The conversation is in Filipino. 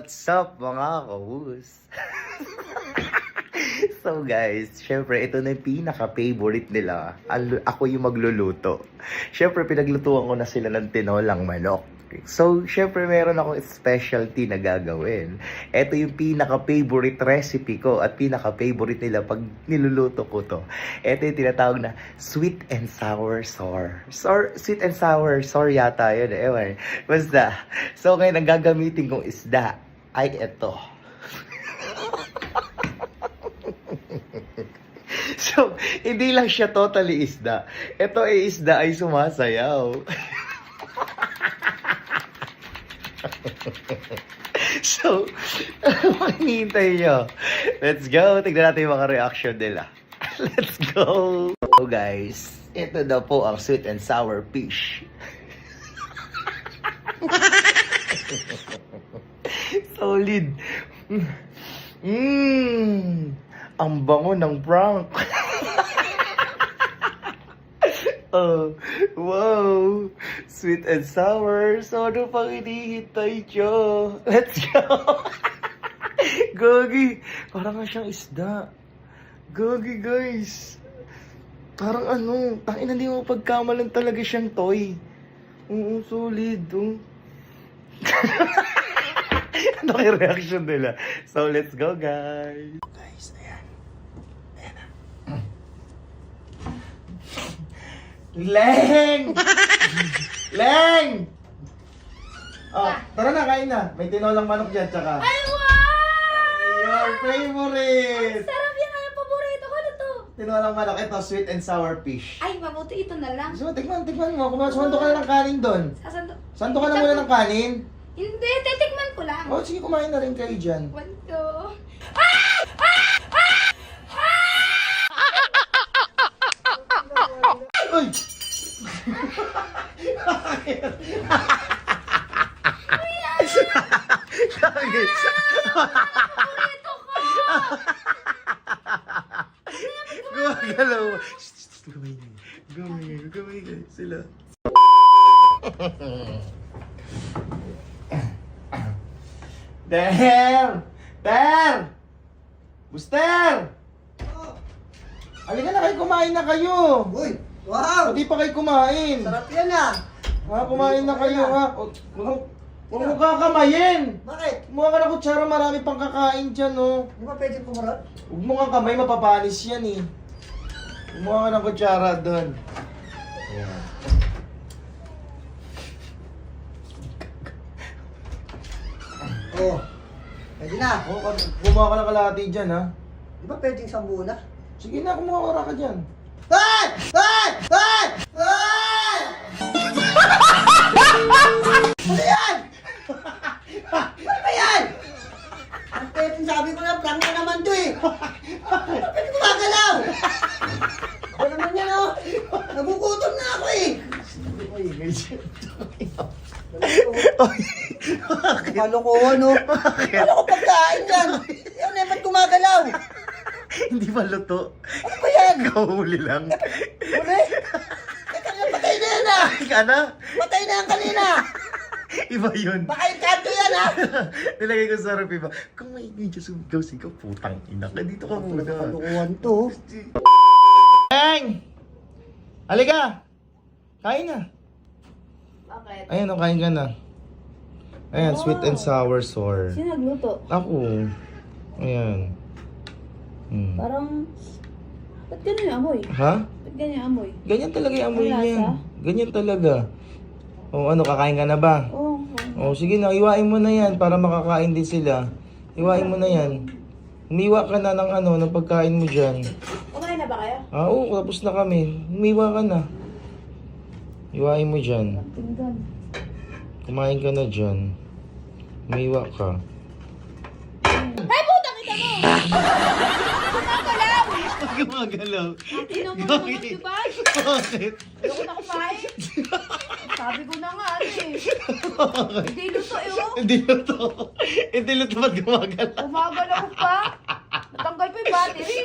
What's up mga kawus? So guys, syempre ito na yung pinaka-favorite nila. Ako yung magluluto. Syempre pinaglutuan ko na sila ng tinolang manok. So syempre meron akong specialty na gagawin. Ito yung pinaka-favorite recipe ko at pinaka-favorite nila pag niluluto ko to. Ito yung tinatawag na sweet and sour sour. Sweet and sour sour yata yun eh. Ewan. Basta. So ngayon ang gagamitin kong isda ay ito. So, hindi lang siya totally isda. Ito ay isda ay sumasayaw. So, ano hinihintay nyo? Let's go. Tignan natin yung mga reaction nila. Let's go. So guys, ito na po ang sweet and sour fish. Solid. Ang bango ng prank. Oh, wow. Sweet and sour. So, ano pang hinihintay nyo? Let's go. Gagi. Parang nga siyang isda. Gagi, guys. Parang ano, tangina hindi mo pagkamalan talaga siyang toy. Oo, solid. Oh. Ano kayo reaction nila? So, let's go, guys. Guys, ayan. Ayan na. Leng! Leng! Oh, tara na, kain na. May tinolang manok dyan, tsaka. Ay, wow! Your favorite! Sarap yan, yung paborito ko na to. Tinolang manok. Ito, sweet and sour fish. Ay, mabuti ito na lang. So, tikman mo. Sando ka na ng kanin doon. Sasando. Sando ka na muna ng kanin. Hindi, titikman ko lang. Oh, sige, kumain na rin kayo dyan. Wanto. Uy! Paborito ko! Gumagalaw. Gumay sila. Ter! Buster! Halika na kayo, kumain na kayo. Uy! Wow! Pati pa kayo kumain. Sarap yan ah! Ha, kumain na kayo ha. Huwag mo kakamayin. Bakit? Kumuha ka ng kutsara, marami pang kakain dyan, oh. Di ba pwede kumarot? Huwag mo kang kamay, mapapanis yan, eh. Kumuha ka ng kutsara doon. Ayan. Oo. Pwede na. Oh, kumuha ka ng kalahati dyan, ha. Di ba pwedeng sambu na? Sige na, kumuha ka dyan. Ay! Ay! Ay! Ay! Ano yan? Ano ba yan? Ang pwedeng sabi ko na, prank na naman to eh. Bakit gumagalaw? Ako naman yan oh. Nagugutom na ako eh. Ay, guys. Kalokohan oh. Kala ko pagkain yan. Yan eh, ba't gumagalaw? Hindi pa luto. Ano ba yan? Kahuli lang. Uli? Teka nga, patay na yan ah. Ka na? Patay na yan kanina. Iba yun. Baka yung kanto yan ah. Nilagay ko sa rep, iba. Kung may medyo sumigaw-sigaw, putang ina ka. Dito ka muna. Kalokohan to. Bang! Halika! Kain na. Bakit? Ayan, kain ka na. Ayan, sweet and sour sour. Sino nagluto? Ako. Ayan. Parang, ba't ganun yung amoy? Ha? Ba't ganun yung amoy? Ganyan talaga yung amoy Ang lasa? niyan. Ganyan talaga. O ano, kakain ka na ba? Oo. O sige na, iwain mo na yan para makakain din sila. Iwain mo na yan. Umiwa ka na ng ano, ng pagkain mo dyan. Kumain na ba kayo? Oo, tapos na kami. Umiwa ka na. Iwain mo dyan. Tinggan. Kumain ka na dyan. Umiwa ka. Ay, putang ita mo! Gumagalaw! Gumagalaw. Tingnan mo naman, diba? Bakit? Ayoko na kumain. Sabi ko na nga, ano eh. Hindi luto eh, oh. Hindi luto. Hindi luto ba't gumagalaw? Gumagalaw pa. Natanggal pa yung battery.